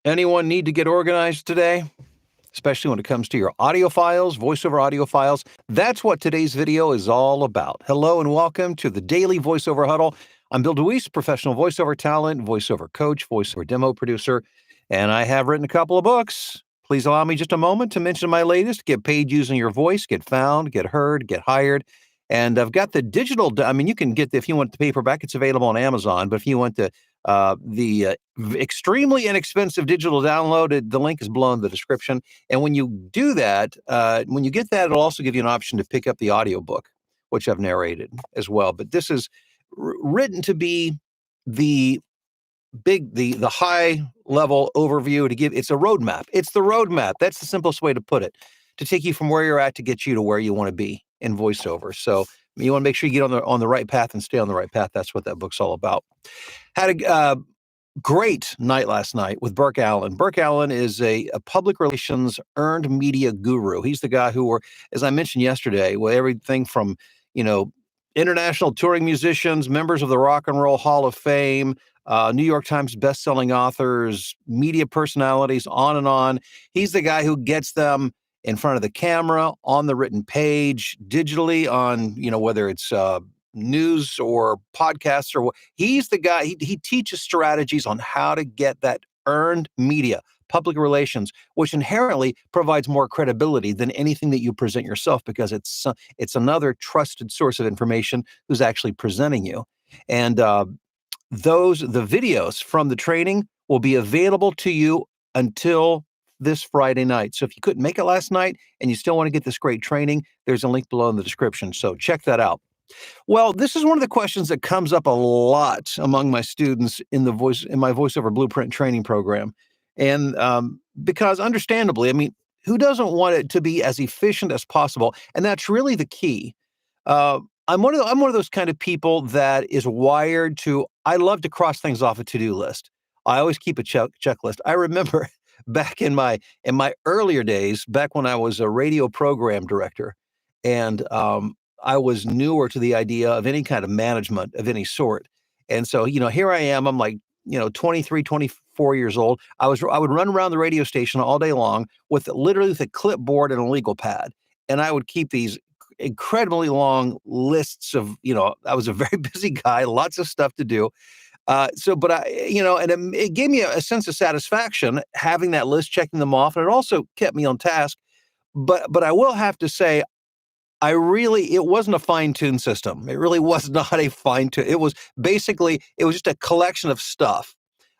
Anyone need to get organized today? Especially when it comes to your audio files, voiceover audio files. That's what today's video is all about. Hello and welcome to the Daily Voiceover Huddle. I'm Bill DeWeese, professional voiceover talent, voiceover coach, voiceover demo producer, and I have written a couple of books. Please allow me just a moment to mention my latest, Get Paid Using Your Voice, Get Found, Get Heard, Get Hired. And I've got the digital, you can get, if you want the paperback, it's available on Amazon, but if you want the extremely inexpensive digital download, the link is below in the description. And when you do that, when you get that, it'll also give you an option to pick up the audiobook, which I've narrated as well. But this is written to be the the high level overview to give. It's a roadmap. It's the roadmap. That's the simplest way to put it, to take you from where you're at to get you to where you want to be in voiceover. So you want to make sure you get on the right path and stay on the right path. That's what that book's all about. Had a great night last night with Burke Allen. Burke Allen is a public relations earned media guru. He's the guy who, as I mentioned yesterday, with everything from, international touring musicians, members of the Rock and Roll Hall of Fame, New York Times bestselling authors, media personalities, on and on. He's the guy who gets them in front of the camera, on the written page, digitally on, whether it's news or podcasts or what. He's the guy, he teaches strategies on how to get that earned media, public relations, which inherently provides more credibility than anything that you present yourself, because it's another trusted source of information who's actually presenting you. And the videos from the training will be available to you until this Friday night. So if you couldn't make it last night and you still want to get this great training, there's a link below in the description. So check that out. Well, this is one of the questions that comes up a lot among my students in my voiceover blueprint training program. And because understandably, who doesn't want it to be as efficient as possible? And that's really the key. I'm one of those kind of people that is wired to, I love to cross things off a to-do list. I always keep a checklist. I remember back in my earlier days, back when I was a radio program director, and I was newer to the idea of any kind of management of any sort. And so, here I am, I'm like, 23, 24 years old. I would run around the radio station all day long with a clipboard and a legal pad. And I would keep these incredibly long lists of, I was a very busy guy, lots of stuff to do. And it gave me a sense of satisfaction having that list, checking them off. And it also kept me on task. But I will have to say, it wasn't a fine-tuned system. It really was not a fine-tuned. It was just a collection of stuff.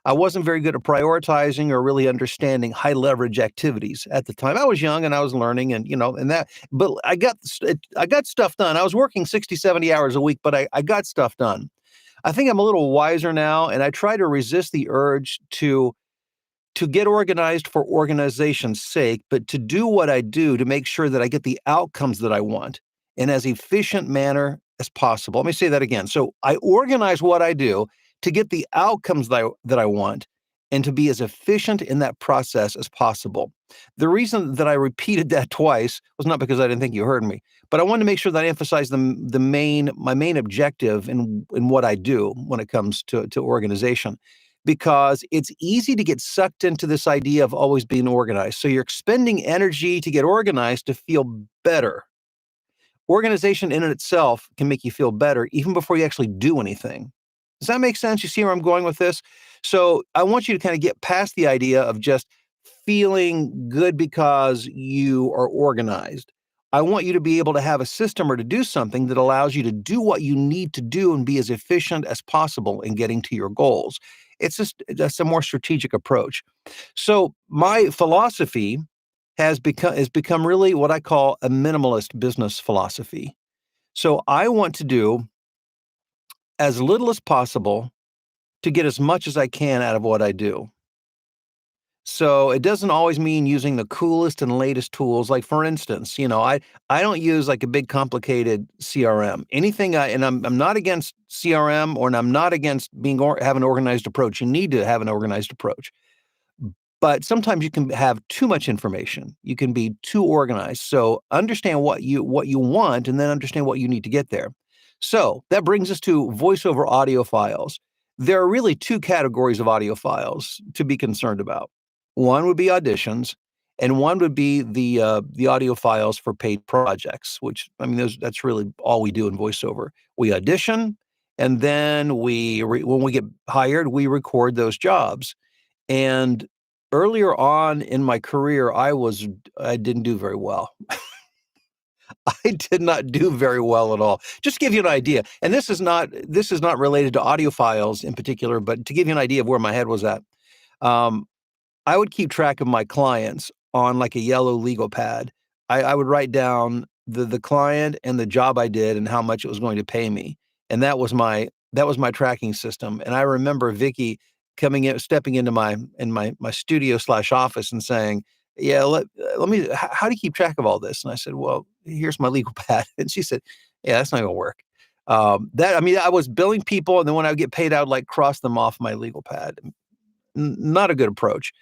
I wasn't very good at prioritizing or really understanding high leverage activities at the time. I was young and I was learning but I got stuff done. I was working 60, 70 hours a week, but I got stuff done. I think I'm a little wiser now, and I try to resist the urge to get organized for organization's sake, but to do what I do to make sure that I get the outcomes that I want in as efficient manner as possible. Let me say that again. So I organize what I do to get the outcomes that I want and to be as efficient in that process as possible. The reason that I repeated that twice was not because I didn't think you heard me, but I wanted to make sure that I emphasize my main objective in what I do when it comes to organization. Because it's easy to get sucked into this idea of always being organized. So you're expending energy to get organized to feel better. Organization in and itself can make you feel better even before you actually do anything. Does that make sense? You see where I'm going with this? So I want you to kind of get past the idea of just feeling good because you are organized. I want you to be able to have a system or to do something that allows you to do what you need to do and be as efficient as possible in getting to your goals. It's just a more strategic approach. So my philosophy has become really what I call a minimalist business philosophy. So I want to do as little as possible to get as much as I can out of what I do. So it doesn't always mean using the coolest and latest tools. Like, for instance, I don't use like a big complicated CRM. I'm not against CRM, or I'm not against have an organized approach. You need to have an organized approach. But sometimes you can have too much information. You can be too organized. So understand what you want, and then understand what you need to get there. So that brings us to voiceover audio files. There are really two categories of audio files to be concerned about. One would be auditions, and one would be the audio files for paid projects, which, I mean, that's really all we do in voiceover. We audition, and then when we get hired, we record those jobs. And earlier on in my career, I didn't do very well. I did not do very well at all. Just to give you an idea, and this is not related to audio files in particular, but to give you an idea of where my head was at. Um, I would keep track of my clients on like a yellow legal pad. I would write down the client and the job I did and how much it was going to pay me, and that was my tracking system. And I remember Vicky coming in, stepping into my studio slash office and saying, "Yeah, let me. How do you keep track of all this?" And I said, "Well, here's my legal pad." And she said, "Yeah, that's not going to work." That I mean, I was billing people, and then when I would get paid, I would like cross them off my legal pad. Not a good approach.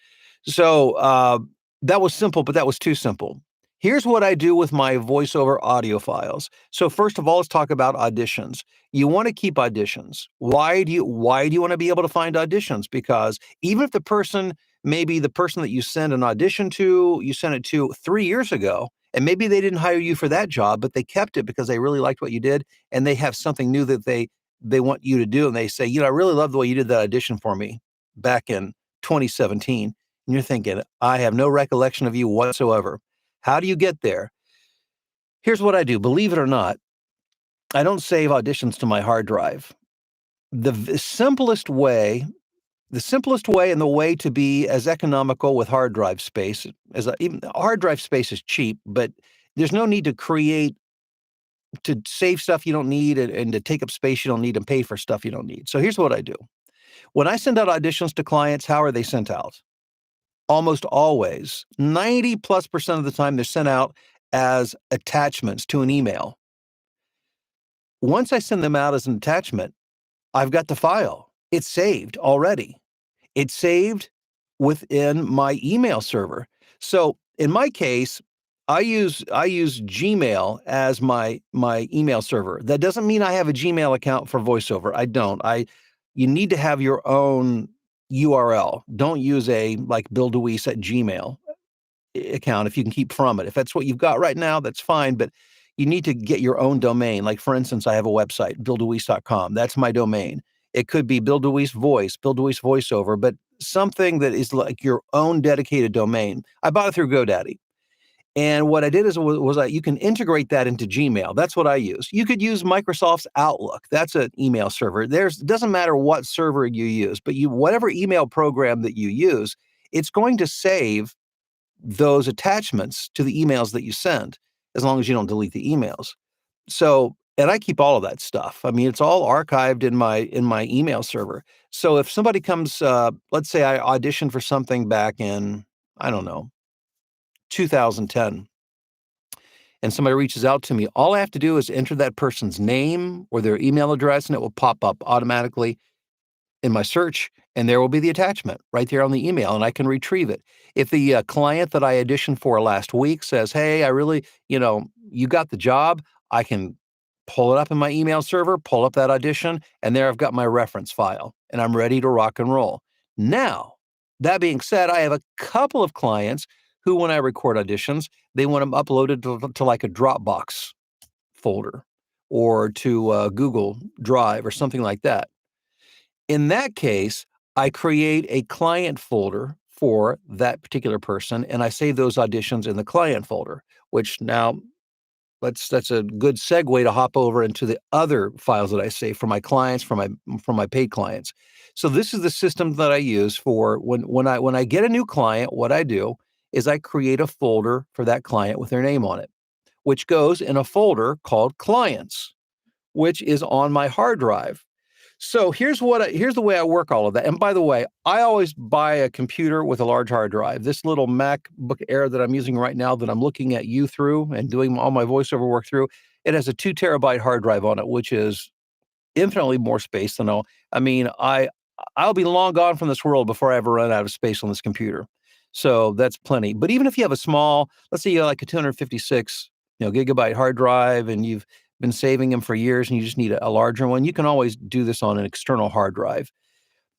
So, that was simple, but that was too simple. Here's what I do with my voiceover audio files. So first of all, let's talk about auditions. You want to keep auditions. Why do you want to be able to find auditions? Because even if maybe the person that you send an audition to, you sent it to 3 years ago, and maybe they didn't hire you for that job, but they kept it because they really liked what you did, and they have something new that they want you to do, and they say, "I really love the way you did that audition for me back in 2017." And you're thinking, "I have no recollection of you whatsoever." How do you get there? Here's what I do. Believe it or not, I don't save auditions to my hard drive. The simplest way and the way to be as economical with hard drive space even hard drive space is cheap, but there's no need to save stuff you don't need and to take up space you don't need and pay for stuff you don't need. So here's what I do. When I send out auditions to clients, how are they sent out? Almost always, 90 plus percent of the time, they're sent out as attachments to an email. Once I send them out as an attachment, I've got the file. It's saved already. It's saved within my email server. So in my case, I use Gmail as my email server. That doesn't mean I have a Gmail account for VoiceOver. I don't. You need to have your own URL. Don't use a like Bill DeWeese at Gmail account if you can keep from it. If that's what you've got right now, that's fine. But you need to get your own domain. Like for instance, I have a website, BillDeWeese.com. That's my domain. It could be Bill DeWeese Voice, Bill DeWeese Voiceover, but something that is like your own dedicated domain. I bought it through GoDaddy. And what I did you can integrate that into Gmail. That's what I use. You could use Microsoft's Outlook. That's an email server. Doesn't matter what server you use, but whatever email program that you use, it's going to save those attachments to the emails that you send, as long as you don't delete the emails. So, and I keep all of that stuff. I mean, it's all archived in my email server. So if somebody comes, let's say I auditioned for something back in, I don't know, 2010, and somebody reaches out to me, all I have to do is enter that person's name or their email address, and it will pop up automatically in my search, and there will be the attachment right there on the email, and I can retrieve it. If the client that I auditioned for last week says, "Hey, I really, you got the job," I can pull it up in my email server, pull up that audition, and there I've got my reference file, and I'm ready to rock and roll. Now, that being said, I have a couple of clients who, when I record auditions, they want them uploaded to like a Dropbox folder or to Google Drive or something like that. In that case, I create a client folder for that particular person, and I save those auditions in the client folder, which now that's a good segue to hop over into the other files that I save for my clients, for my paid clients. So this is the system that I use for when I get a new client. What I do is I create a folder for that client with their name on it, which goes in a folder called clients, which is on my hard drive. So here's the way I work all of that. And by the way, I always buy a computer with a large hard drive. This little MacBook Air that I'm using right now, that I'm looking at you through and doing all my voiceover work through, it has a 2 terabyte hard drive on it, which is infinitely more space than all. I mean, I'll be long gone from this world before I ever run out of space on this computer. So that's plenty. But even if you have a small, let's say you have like a 256, gigabyte hard drive, and you've been saving them for years and you just need a larger one, you can always do this on an external hard drive.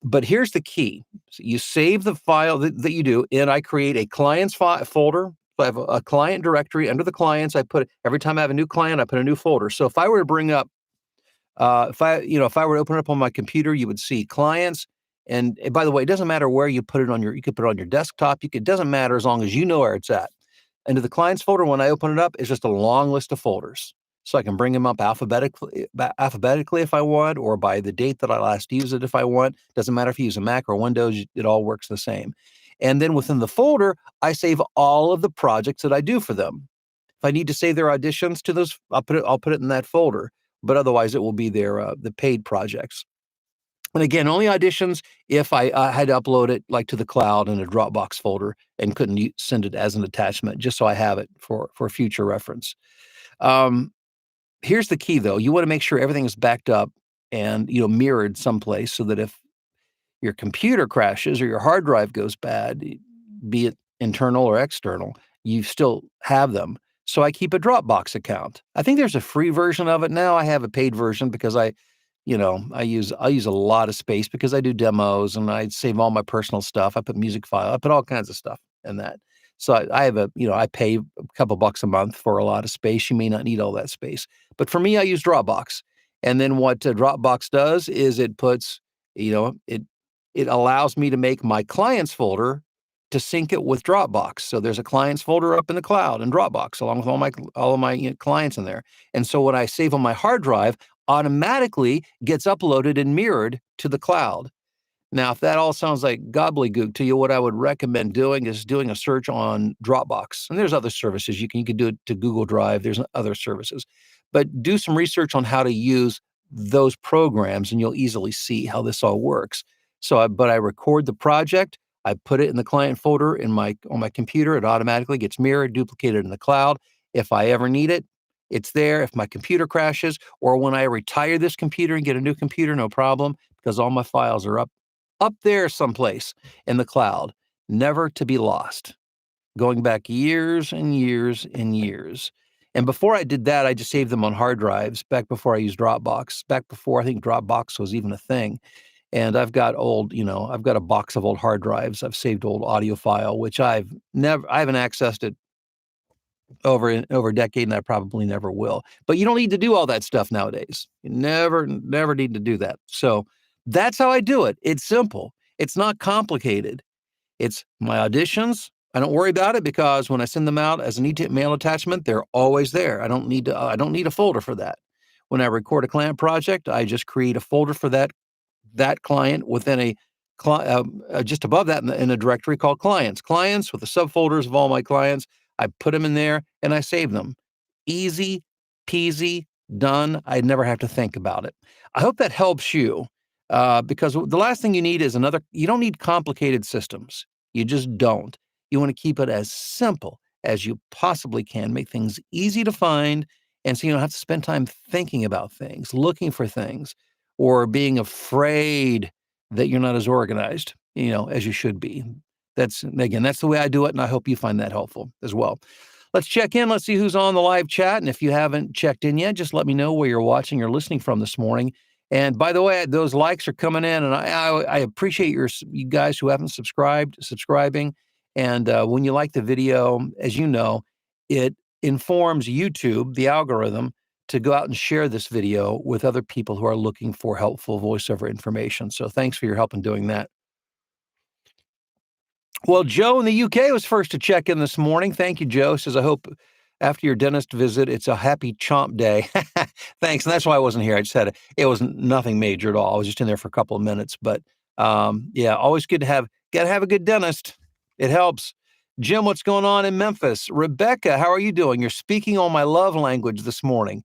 But here's the key. So you save the file that you do, and I create a clients folder. So I have a client directory under the clients. I put every time I have a new client, I put a new folder. So if I were to bring up, if I were to open it up on my computer, you would see clients. And by the way, it doesn't matter where you put it on you could put it on your desktop. It doesn't matter as long as you know where it's at. Into the clients folder, when I open it up, it's just a long list of folders. So I can bring them up alphabetically if I want, or by the date that I last used it if I want. Doesn't matter if you use a Mac or Windows, it all works the same. And then within the folder, I save all of the projects that I do for them. If I need to save their auditions to those, I'll put it in that folder. But otherwise, it will be the paid projects. And again, only auditions if I had to upload it like to the cloud in a Dropbox folder and couldn't send it as an attachment, just so I have it for future reference. Um, Here's the key, though. You want to make sure everything is backed up and mirrored someplace so that if your computer crashes or your hard drive goes bad, be it internal or external, you still have them. So I keep a Dropbox account. I think there's a free version of it now. I have a paid version because I use a lot of space because I do demos and I save all my personal stuff. I put music file, I put all kinds of stuff in that. So I have I pay a couple bucks a month for a lot of space. You may not need all that space, but for me, I use Dropbox. And then what Dropbox does is it puts, it allows me to make my clients folder to sync it with Dropbox. So there's a clients folder up in the cloud in Dropbox along with all of my clients in there. And so what I save on my hard drive automatically gets uploaded and mirrored to the cloud. Now, if that all sounds like gobbledygook to you, what I would recommend doing is doing a search on Dropbox. And there's other services. You can do it to Google Drive. There's other services. But do some research on how to use those programs, and you'll easily see how this all works. But I record the project. I put it in the client folder on my computer. It automatically gets mirrored, duplicated in the cloud. If I ever need it, it's there. If my computer crashes or when I retire this computer and get a new computer, no problem, because all my files are up there someplace in the cloud, never to be lost, going back years and years and years. And before I did that, I just saved them on hard drives back before I used Dropbox, back before I think Dropbox was even a thing. And I've got a box of old hard drives. I've saved old audio file, which I haven't accessed it over a decade, and I probably never will. But you don't need to do all that stuff nowadays. You never need to do that. So that's how I do it. It's simple. It's not complicated. It's my auditions. I don't worry about it because when I send them out as an email attachment, they're always there. I don't need a folder for that. When I record a client project, I just create a folder for that client within just above that in a directory called clients. Clients with the subfolders of all my clients. I put them in there and I save them. Easy peasy, done. I never have to think about it. I hope that helps you because the last thing you need is you don't need complicated systems. You just don't. You want to keep it as simple as you possibly can. Make things easy to find. And so you don't have to spend time thinking about things, looking for things, or being afraid that you're not as organized, as you should be. That's the way I do it, and I hope you find that helpful as well. Let's check in. Let's see who's on the live chat. And if you haven't checked in yet, just let me know where you're watching or listening from this morning. And by the way, those likes are coming in, and I appreciate you guys who haven't subscribing. And when you like the video, as you know, it informs YouTube, the algorithm, to go out and share this video with other people who are looking for helpful voiceover information. So thanks for your help in doing that. Well, Joe in the UK was first to check in this morning. Thank you, Joe. Says, I hope after your dentist visit, it's a happy chomp day. Thanks. And that's why I wasn't here. It was nothing major at all. I was just in there for a couple of minutes. But yeah, always good to have a good dentist. It helps. Jim, what's going on in Memphis? Rebecca, how are you doing? You're speaking on my love language this morning.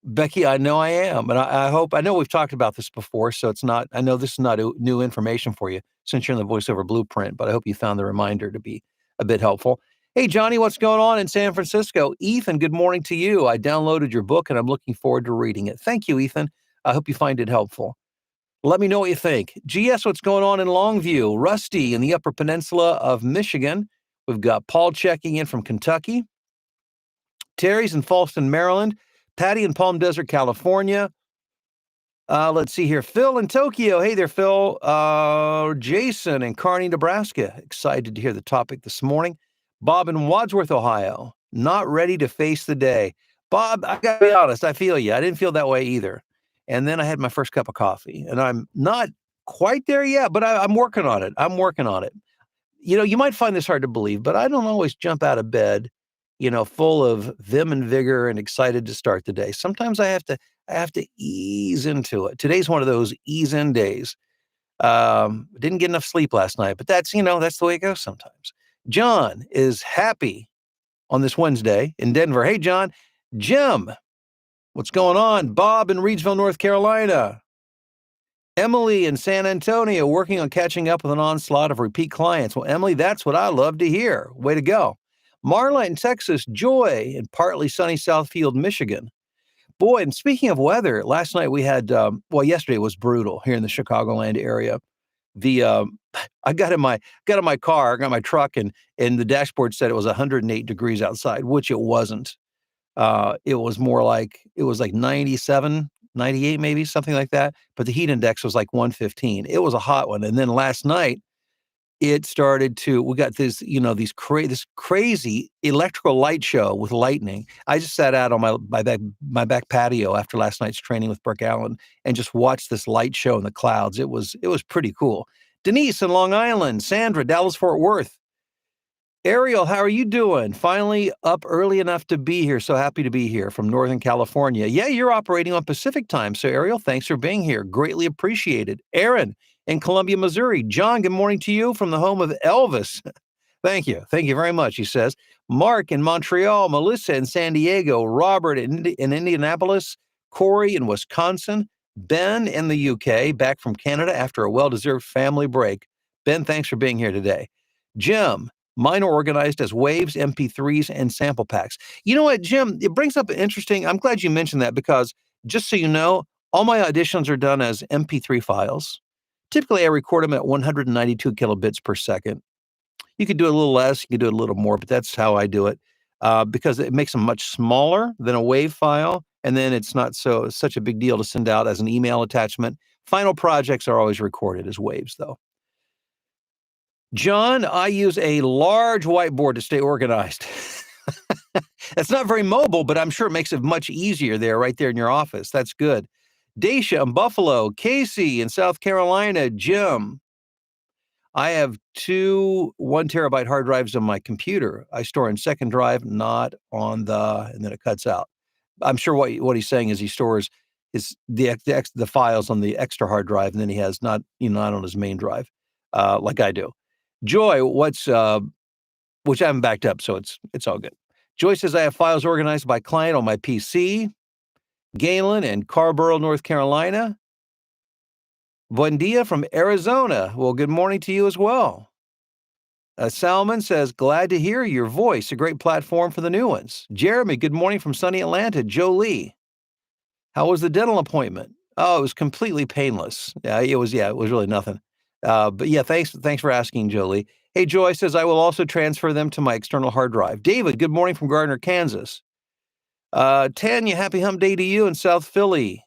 Becky, I know I am, and I know we've talked about this before, so I know this is not new information for you since you're in the voiceover blueprint, but I hope you found the reminder to be a bit helpful. Hey, Johnny, what's going on in San Francisco? Ethan, good morning to you. I downloaded your book, and I'm looking forward to reading it. Thank you, Ethan. I hope you find it helpful. Let me know what you think. GS, what's going on in Longview? Rusty in the Upper Peninsula of Michigan. We've got Paul checking in from Kentucky. Terry's in Falston, Maryland. Patty in Palm Desert, California. Let's see here. Phil in Tokyo. Hey there, Phil. Jason in Kearney, Nebraska. Excited to hear the topic this morning. Bob in Wadsworth, Ohio. Not ready to face the day. Bob, I got to be honest. I feel you. I didn't feel that way either. And then I had my first cup of coffee, and I'm not quite there yet, but I'm working on it. I'm working on it. You might find this hard to believe, but I don't always jump out of bed, full of vim and vigor and excited to start the day. Sometimes I have to ease into it. Today's one of those ease in days. Didn't get enough sleep last night, but that's the way it goes sometimes. John is happy on this Wednesday in Denver. Hey, John. Jim, what's going on? Bob in Reidsville, North Carolina. Emily in San Antonio working on catching up with an onslaught of repeat clients. Well, Emily, that's what I love to hear. Way to go. Marla in Texas, Joy in partly sunny Southfield, Michigan. Boy, and speaking of weather, last night we had, yesterday was brutal here in the Chicagoland area. I got in my car, got my truck, and the dashboard said it was 108 degrees outside, which it wasn't. It was more like, it was like 97, 98 maybe, something like that. But the heat index was like 115. It was a hot one. And then last night, we got this crazy electrical light show with lightning. I just sat out on my back patio after last night's training with Burke Allen and just watched this light show in the clouds. It was pretty cool. Denise in Long Island, Sandra, Dallas, Fort Worth. Ariel, how are you doing? Finally up early enough to be here. So happy to be here from Northern California. Yeah, you're operating on Pacific time. So Ariel, thanks for being here. Greatly appreciated. Aaron in Columbia, Missouri. John, good morning to you from the home of Elvis. Thank you. Thank you very much, he says. Mark in Montreal, Melissa in San Diego, Robert in Indianapolis, Corey in Wisconsin, Ben in the UK, back from Canada after a well-deserved family break. Ben, thanks for being here today. Jim, mine are organized as waves, MP3s, and sample packs. You know what, Jim? It brings up I'm glad you mentioned that because just so you know, all my auditions are done as MP3 files. Typically, I record them at 192 kilobits per second. You could do a little less, you could do a little more, but that's how I do it because it makes them much smaller than a WAV file, and then it's not such a big deal to send out as an email attachment. Final projects are always recorded as waves, though. John, I use a large whiteboard to stay organized. That's not very mobile, but I'm sure it makes it much easier right there in your office. That's good. Dacia in Buffalo, Casey in South Carolina, Jim. I have two 1 terabyte hard drives on my computer. I store in second drive, not on and then it cuts out. I'm sure what he's saying is he stores the files on the extra hard drive, and then he has not on his main drive, like I do. Joy, which I haven't backed up, so it's all good. Joy says I have files organized by client on my PC. Galen in Carborough, North Carolina. Buen dia from Arizona. Well, good morning to you as well. Salman says, glad to hear your voice. A great platform for the new ones. Jeremy, good morning from sunny Atlanta. Jolie, how was the dental appointment? Oh, it was completely painless. It was really nothing. But yeah, thanks for asking, Jolie. Hey, Joy says, I will also transfer them to my external hard drive. David, good morning from Gardner, Kansas. Tanya, happy hump day to you in South Philly.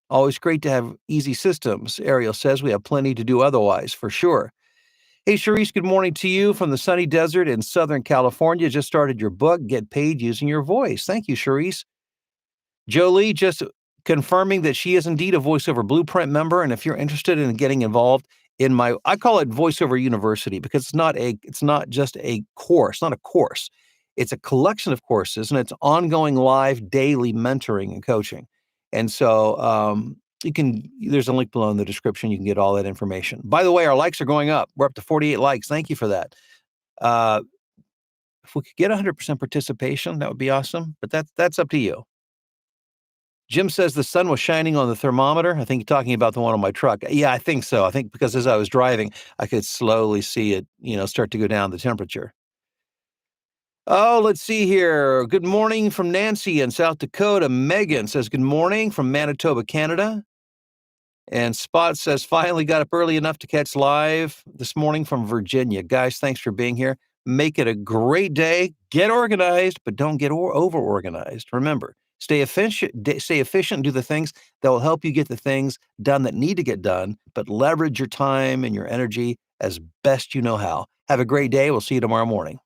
Always great to have easy systems. Ariel says we have plenty to do otherwise, for sure. Hey, Sharice, good morning to you from the sunny desert in Southern California. Just started your book, Get Paid Using Your Voice. Thank you, Sharice. Jolie just confirming that she is indeed a VoiceOver Blueprint member. And if you're interested in getting involved in I call it VoiceOver University because it's not just a course, not a course. It's a collection of courses and it's ongoing live daily mentoring and coaching. And so there's a link below in the description. You can get all that information. By the way, our likes are going up. We're up to 48 likes. Thank you for that. If we could get 100% participation, that would be awesome. But that's up to you. Jim says the sun was shining on the thermometer. I think you're talking about the one on my truck. Yeah, I think so. I think because as I was driving, I could slowly see it, start to go down the temperature. Oh, let's see here. Good morning from Nancy in South Dakota. Megan says good morning from Manitoba, Canada. And Spot says finally got up early enough to catch live this morning from Virginia. Guys, thanks for being here. Make it a great day. Get organized, but don't get over-organized. Remember, Stay efficient, do the things that will help you get the things done that need to get done, but leverage your time and your energy as best you know how. Have a great day. We'll see you tomorrow morning.